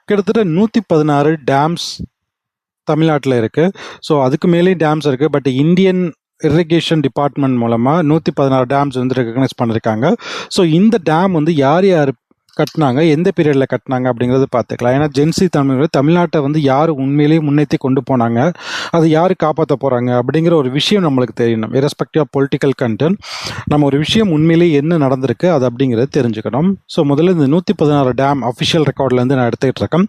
கிட்டத்தட்ட 116 டேம்ஸ் தமிழ்நாட்டில் இருக்குது. ஸோ அதுக்கு மேலேயும் டேம்ஸ் இருக்குது. பட் இந்தியன் இரிகேஷன் டிபார்ட்மெண்ட் மூலமாக 116 டேம்ஸ் வந்து ரெகக்னைஸ் பண்ணியிருக்காங்க. ஸோ இந்த டேம் வந்து யார் யார் கட்டினாங்க, எந்த பீரியடில் கட்டினாங்க அப்படிங்கிறது பார்த்துக்கலாம். ஏன்னா ஜென்சி தமிழ்நாட்டை வந்து யார் உண்மையிலேயே முன்னேற்றி கொண்டு போனாங்க, அதை யார் காப்பாற்ற போகிறாங்க அப்படிங்கிற ஒரு விஷயம் நம்மளுக்கு தெரியணும். இரஸ்பெக்டிவ் ஆஃப் பொலிட்டிக்கல் கண்டென்ட், நம்ம ஒரு விஷயம் உண்மையிலேயே என்ன நடந்திருக்கு அது அப்படிங்கிறது தெரிஞ்சுக்கணும். ஸோ முதல்ல இந்த 116 டேம் அஃபிஷியல் ரெக்கார்ட்லேருந்து நான் எடுத்துக்கிட்டு இருக்கேன்.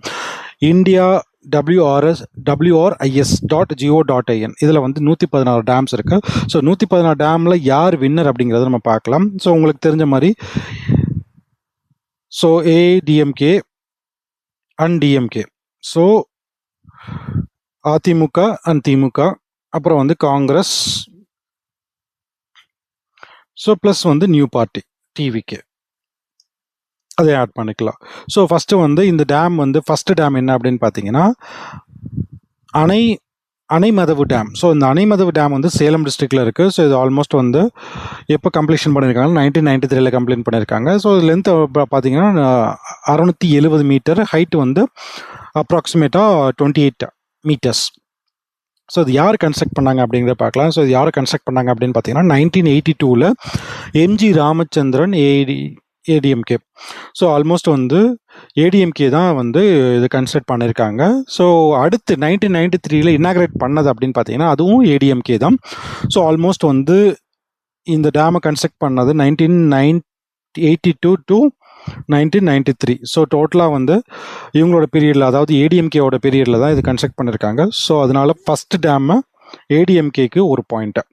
இந்தியா WRIS.go.in இதில் வந்து 116 டேம்ஸ் இருக்குது. ஸோ 116 டேமில் யார் வின்னர் அப்படிங்கிறத நம்ம பார்க்கலாம். ஸோ உங்களுக்கு தெரிஞ்ச மாதிரி so ADMK and DMK, so ADMK and DMK, அப்புறம் வந்து காங்கிரஸ், ஸோ ப்ளஸ் வந்து நியூ பார்ட்டி TVK, அதை ஆட் பண்ணிக்கலாம். ஸோ ஃபஸ்ட்டு வந்து இந்த டேம் வந்து ஃபஸ்ட்டு டேம் என்ன அப்படின்னு பார்த்தீங்கன்னா அணைமதவு டேம். ஸோ இந்த அணைமதவு டேம் வந்து சேலம் டிஸ்ட்ரிக்டில் இருக்குது. ஸோ இது ஆல்மோஸ்ட் வந்து எப்போ கம்ப்ளீஷன் பண்ணியிருக்காங்க, 1993 கம்ப்ளீட் பண்ணியிருக்காங்க. ஸோ லென்த் பார்த்தீங்கன்னா 670 மீட்டர், ஹைட் வந்து அப்ராக்சிமேட்டாக 28 மீட்டர்ஸ். ஸோ இது யார் கன்ஸ்ட்ரக்ட் பண்ணாங்க அப்படிங்கிறத பார்க்கலாம். ஸோ இது யார் கன்ஸ்ட்ரக்ட் பண்ணாங்க அப்படின்னு பார்த்தீங்கன்னா 1982 MG Ramachandran ADMK. So almost வந்து ADMK தான் வந்து இது கன்ஸ்ட்ரக்ட் பண்ணியிருக்காங்க. ஸோ அடுத்து 1993 இனாக்ரேட் பண்ணது அப்படின்னு பார்த்தீங்கன்னா அதுவும் ADMK தான். ஸோ ஆல்மோஸ்ட் வந்து இந்த டேமை கன்ஸ்ட்ரக்ட் பண்ணது 1982 to 1993. ஸோ டோட்டலாக வந்து இவங்களோட பீரியடில், அதாவது ADMKவோட பீரியடில் தான் இது கன்ஸ்ட்ரக்ட் பண்ணியிருக்காங்க. ஸோ அதனால ஃபஸ்ட் டேமை ADMKக்கு ஒரு பாயிண்ட்டு.